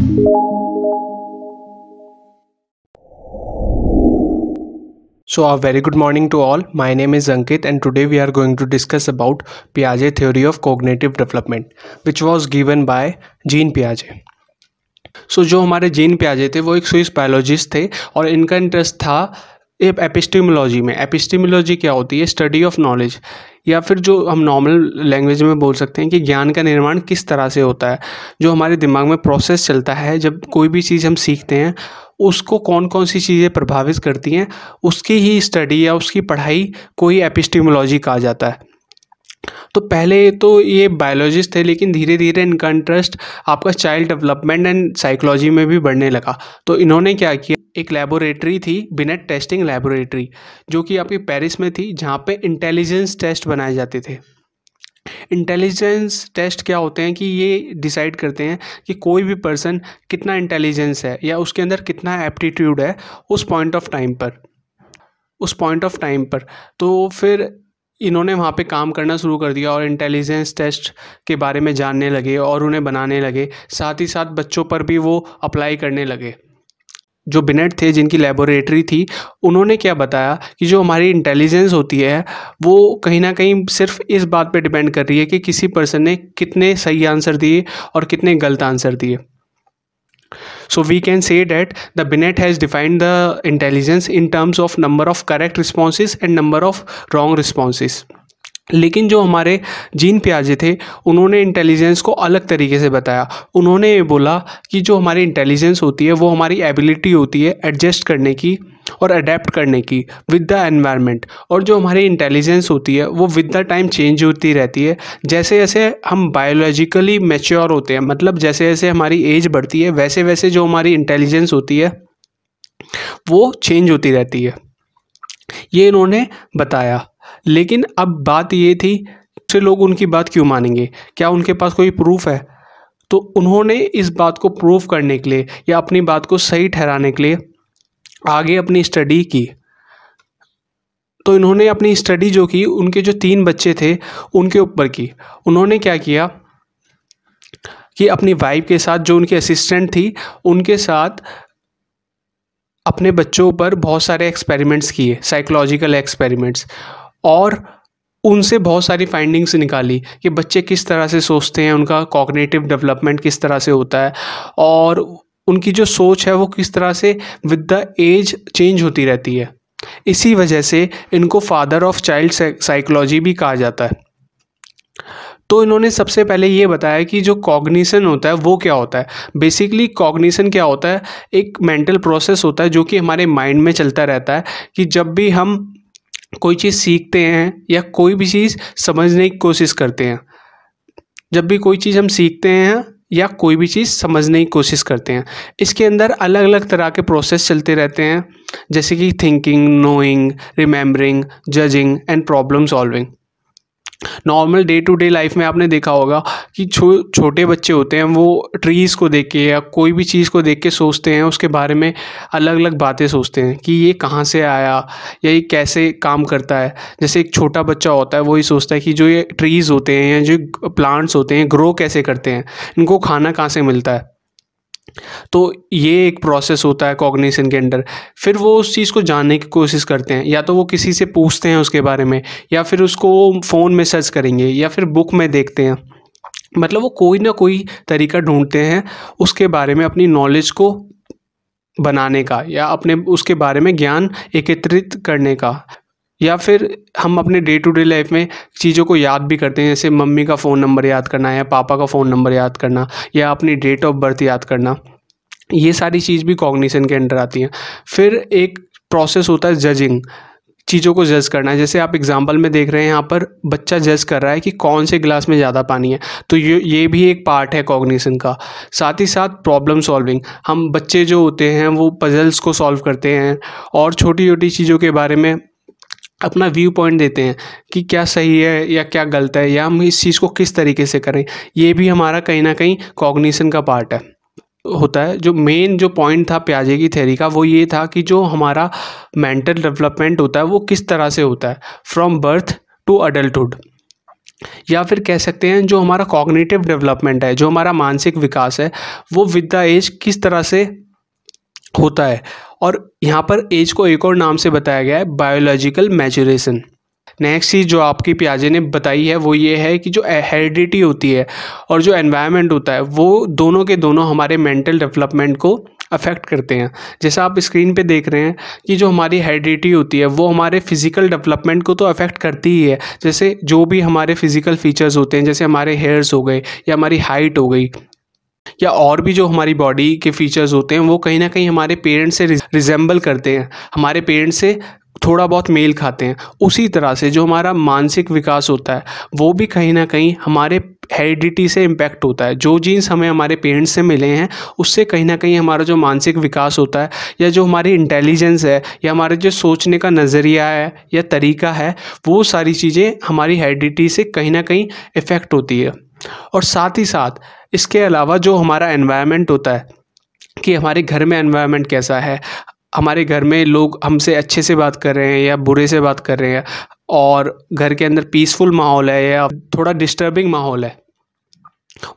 So a very good morning to all. My name is Ankit and today we are going to discuss about Piaget theory of cognitive development which was given by Jean पियाजे। So जो हमारे gene पियाजे थे वो एक Swiss biologist थे और इनका interest था एपिस्टेमोलॉजी में। एपिस्टेमोलॉजी क्या होती है? स्टडी ऑफ नॉलेज, या फिर जो हम नॉर्मल लैंग्वेज में बोल सकते हैं कि ज्ञान का निर्माण किस तरह से होता है, जो हमारे दिमाग में प्रोसेस चलता है जब कोई भी चीज़ हम सीखते हैं उसको कौन कौन सी चीज़ें प्रभावित करती हैं, उसकी ही स्टडी या उसकी पढ़ाई को ही एपिस्टेमोलॉजी कहा जाता है। तो पहले तो ये बायोलॉजिस्ट थे, लेकिन धीरे धीरे इनका इंटरेस्ट आपका चाइल्ड डेवलपमेंट एंड साइकोलॉजी में भी बढ़ने लगा। तो इन्होंने क्या किया, एक लेबोरेटरी थी, बिनेट टेस्टिंग लेबोरेटरी, जो कि आपकी पेरिस में थी, जहाँ पे इंटेलिजेंस टेस्ट बनाए जाते थे। इंटेलिजेंस टेस्ट क्या होते हैं कि ये डिसाइड करते हैं कि कोई भी पर्सन कितना इंटेलिजेंस है या उसके अंदर कितना एप्टीट्यूड है उस पॉइंट ऑफ टाइम पर। तो फिर इन्होंने वहाँ पे काम करना शुरू कर दिया और इंटेलिजेंस टेस्ट के बारे में जानने लगे और उन्हें बनाने लगे। साथ ही साथ बच्चों पर भी वो अप्लाई करने लगे। जो बिनेट थे, जिनकी लेबोरेटरी थी, उन्होंने क्या बताया कि जो हमारी इंटेलिजेंस होती है वो कहीं ना कहीं सिर्फ इस बात पे डिपेंड कर रही है कि किसी पर्सन ने कितने सही आंसर दिए और कितने गलत आंसर दिए। So we can say that the Binet has defined the intelligence in terms of number of correct responses and number of wrong responses. लेकिन जो हमारे जीन पियाजे थे उन्होंने इंटेलिजेंस को अलग तरीके से बताया। उन्होंने ये बोला कि जो हमारी इंटेलिजेंस होती है वो हमारी एबिलिटी होती है एडजस्ट करने की और अडेप्ट करने की विद द एनवायरनमेंट, और जो हमारी इंटेलिजेंस होती है वो विद द टाइम चेंज होती रहती है। जैसे जैसे हम बायोलॉजिकली मैच्योर होते हैं, मतलब जैसे जैसे हमारी एज बढ़ती है वैसे वैसे जो हमारी इंटेलिजेंस होती है वो चेंज होती रहती है, ये इन्होंने बताया। लेकिन अब बात ये थी कि लोग उनकी बात क्यों मानेंगे, क्या उनके पास कोई प्रूफ है? तो उन्होंने इस बात को प्रूफ करने के लिए या अपनी बात को सही ठहराने के लिए आगे अपनी स्टडी की। तो इन्होंने अपनी स्टडी जो की उनके जो 3 बच्चे थे उनके ऊपर की। उन्होंने क्या किया कि अपनी वाइफ के साथ, जो उनकी असिस्टेंट थी, उनके साथ अपने बच्चों पर बहुत सारे एक्सपेरिमेंट्स किए, साइकोलॉजिकल एक्सपेरिमेंट्स, और उनसे बहुत सारी फाइंडिंग्स निकाली कि बच्चे किस तरह से सोचते हैं, उनका कॉग्निटिव डेवलपमेंट किस तरह से होता है और उनकी जो सोच है वो किस तरह से विद द एज चेंज होती रहती है। इसी वजह से इनको फादर ऑफ चाइल्ड साइकोलॉजी भी कहा जाता है। तो इन्होंने सबसे पहले ये बताया कि जो कॉग्निशन होता है वो क्या होता है। बेसिकली कॉग्निशन क्या होता है, एक मेंटल प्रोसेस होता है जो कि हमारे माइंड में चलता रहता है कि जब भी हम कोई चीज़ सीखते हैं या कोई भी चीज़ समझने की कोशिश करते हैं, जब भी कोई चीज़ हम सीखते हैं या कोई भी चीज़ समझने की कोशिश करते हैं, इसके अंदर अलग अलग तरह के प्रोसेस चलते रहते हैं, जैसे कि thinking, knowing, remembering, judging and problem solving. Normal day to day life में आपने देखा होगा कि छोटे बच्चे होते हैं, वो ट्रीज़ को देख के या कोई भी चीज़ को देख के सोचते हैं, उसके बारे में अलग अलग बातें सोचते हैं कि ये कहाँ से आया या ये कैसे काम करता है। जैसे एक छोटा बच्चा होता है वही सोचता है कि जो ये ट्रीज़ होते हैं या जो प्लांट्स होते हैं ग्रो कैसे करते हैं, इनको खाना कहाँ से मिलता है। तो ये एक प्रोसेस होता है कॉग्निशन के अंदर। फिर वो उस चीज़ को जानने की कोशिश करते हैं, या तो वो किसी से पूछते हैं उसके बारे में, या फिर उसको फ़ोन में सर्च करेंगे, या फिर बुक में देखते हैं। मतलब वो कोई ना कोई तरीका ढूंढते हैं उसके बारे में अपनी नॉलेज को बनाने का, या अपने उसके बारे में ज्ञान एकत्रित करने का। या फिर हम अपने डे टू डे लाइफ में चीज़ों को याद भी करते हैं, जैसे मम्मी का फ़ोन नंबर याद करना या पापा का फ़ोन नंबर याद करना या अपनी डेट ऑफ बर्थ याद करना। ये सारी चीज़ भी कॉग्निशन के अंडर आती हैं। फिर एक प्रोसेस होता है जजिंग, चीज़ों को जज करना है। जैसे आप एग्जांपल में देख रहे हैं, यहाँ पर बच्चा जज कर रहा है कि कौन से गिलास में ज़्यादा पानी है, तो ये भी एक पार्ट है कॉग्निशन का। साथ ही साथ प्रॉब्लम सॉल्विंग, हम बच्चे जो होते हैं वो पजल्स को सॉल्व करते हैं और छोटी छोटी चीज़ों के बारे में अपना व्यू पॉइंट देते हैं कि क्या सही है या क्या गलत है, या हम इस चीज़ को किस तरीके से करें। ये भी हमारा कहीं ना कहीं कॉग्निशन का पार्ट है होता है। जो मेन जो पॉइंट था पियाजे की थ्योरी का वो ये था कि जो हमारा मेंटल डेवलपमेंट होता है वो किस तरह से होता है फ्रॉम बर्थ टू अडल्टहुड। या फिर कह सकते हैं जो हमारा कॉग्निटिव डेवलपमेंट है, जो हमारा मानसिक विकास है, वो विद द एज किस तरह से होता है। और यहाँ पर एज को एक और नाम से बताया गया है, बायोलॉजिकल मैच्योरेशन। नेक्स्ट चीज़ जो आपकी पियाजे ने बताई है वो ये है कि जो हेरिडिटी होती है और जो एनवायरनमेंट होता है, वो दोनों के दोनों हमारे मेंटल डेवलपमेंट को अफेक्ट करते हैं। जैसा आप स्क्रीन पे देख रहे हैं कि जो हमारी हेरिडिटी होती है वो हमारे फिजिकल डेवलपमेंट को तो अफेक्ट करती ही है। जैसे जो भी हमारे फिजिकल फीचर्स होते हैं, जैसे हमारे हेयर्स हो गए या हमारी हाइट हो गई, या और भी जो हमारी बॉडी के फीचर्स होते हैं, वो कहीं ना कहीं हमारे पेरेंट्स से रिजेंबल करते हैं, हमारे पेरेंट्स से थोड़ा बहुत मेल खाते हैं। उसी तरह से जो हमारा मानसिक विकास होता है वो भी कहीं ना कहीं हमारे हेरिडिटी से इम्पैक्ट होता है। जो जीन्स हमें हमारे पेरेंट्स से मिले हैं उससे कहीं ना कहीं हमारा जो मानसिक विकास होता है, या जो हमारी इंटेलिजेंस है, या हमारे जो सोचने का नज़रिया है या तरीका है, वो सारी चीज़ें हमारी हेरिडिटी से कहीं ना कहीं इफ़ेक्ट होती है। और साथ ही साथ इसके अलावा जो हमारा एनवायरनमेंट होता है, कि हमारे घर में एनवायरनमेंट कैसा है, हमारे घर में लोग हमसे अच्छे से बात कर रहे हैं या बुरे से बात कर रहे हैं, और घर के अंदर पीसफुल माहौल है या थोड़ा डिस्टर्बिंग माहौल है,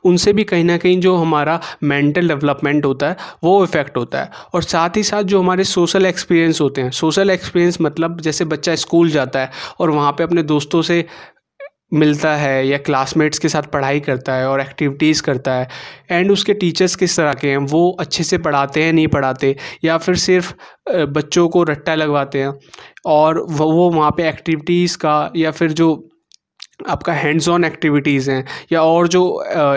उनसे भी कहीं ना कहीं जो हमारा मेंटल डेवलपमेंट होता है वो इफ़ेक्ट होता है। और साथ ही साथ जो हमारे सोशल एक्सपीरियंस होते हैं, सोशल एक्सपीरियंस मतलब जैसे बच्चा स्कूल जाता है और वहाँ पे अपने दोस्तों से मिलता है या क्लासमेट्स के साथ पढ़ाई करता है और एक्टिविटीज़ करता है, एंड उसके टीचर्स किस तरह के हैं, वो अच्छे से पढ़ाते हैं नहीं पढ़ाते, या फिर सिर्फ बच्चों को रट्टा लगवाते हैं, और वो वहाँ पे एक्टिविटीज़ का या फिर जो आपका हैंड्स ऑन एक्टिविटीज़ हैं या और जो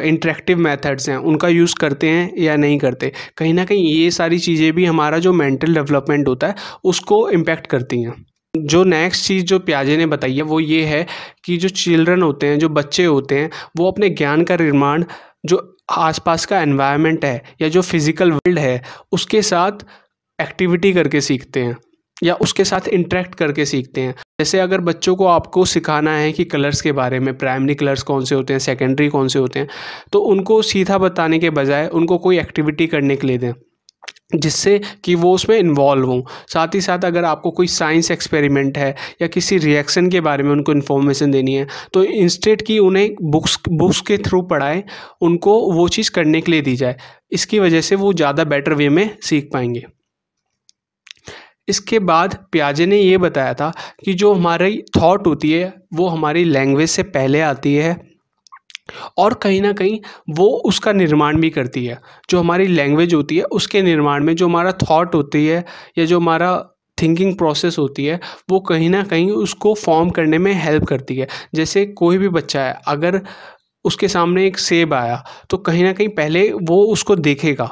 इंटरेक्टिव मेथड्स हैं उनका यूज़ करते हैं या नहीं करते, कहीं ना कहीं ये सारी चीज़ें भी हमारा जो मेंटल डेवलपमेंट होता है उसको इम्पेक्ट करती हैं। जो नेक्स्ट चीज़ जो पियाजे ने बताई है वो ये है कि जो चिल्ड्रन होते हैं, जो बच्चे होते हैं, वो अपने ज्ञान का निर्माण जो आसपास का एनवायरनमेंट है या जो फिज़िकल वर्ल्ड है उसके साथ एक्टिविटी करके सीखते हैं या उसके साथ इंटरेक्ट करके सीखते हैं। जैसे अगर बच्चों को आपको सिखाना है कि कलर्स के बारे में, प्राइमरी कलर्स कौन से होते हैं, सेकेंडरी कौन से होते हैं, तो उनको सीधा बताने के बजाय उनको कोई एक्टिविटी करने के लिए दें जिससे कि वो उसमें इन्वॉल्व हों। साथ ही साथ अगर आपको कोई साइंस एक्सपेरिमेंट है या किसी रिएक्शन के बारे में उनको इन्फॉर्मेशन देनी है, तो इंस्टेड कि उन्हें बुक्स के थ्रू पढ़ाएं, उनको वो चीज़ करने के लिए दी जाए। इसकी वजह से वो ज़्यादा बेटर वे में सीख पाएंगे। इसके बाद पियाजे ने ये बताया था कि जो हमारी थॉट होती है वो हमारी लैंग्वेज से पहले आती है और कहीं ना कहीं वो उसका निर्माण भी करती है। जो हमारी लैंग्वेज होती है उसके निर्माण में जो हमारा थॉट होती है या जो हमारा थिंकिंग प्रोसेस होती है वो कहीं ना कहीं उसको फॉर्म करने में हेल्प करती है। जैसे कोई भी बच्चा है, अगर उसके सामने एक सेब आया तो कहीं ना कहीं पहले वो उसको देखेगा,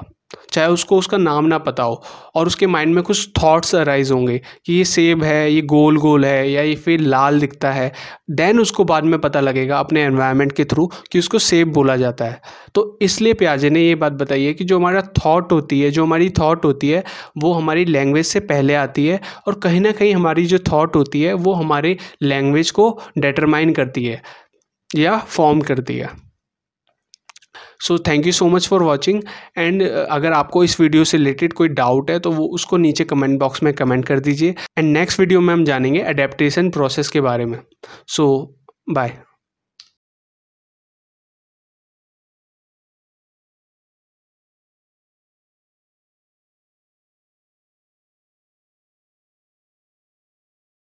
चाहे उसको उसका नाम ना पता हो, और उसके माइंड में कुछ थॉट्स अराइज होंगे कि ये सेब है, ये गोल गोल है या ये फिर लाल दिखता है। देन उसको बाद में पता लगेगा अपने एनवायरनमेंट के थ्रू कि उसको सेब बोला जाता है। तो इसलिए पियाजे ने ये बात बताई है कि जो हमारा थॉट होती है, जो हमारी थॉट होती है वो हमारी लैंग्वेज से पहले आती है, और कहीं ना कहीं हमारी जो थॉट होती है वो हमारे लैंग्वेज को डिटरमाइन करती है या फॉर्म करती है। So thank you so much for watching. And अगर आपको इस वीडियो से रिलेटेड कोई डाउट है तो वो उसको नीचे कमेंट बॉक्स में कमेंट कर दीजिए। एंड नेक्स्ट वीडियो में हम जानेंगे अडेप्टेशन प्रोसेस के बारे में। सो बाय।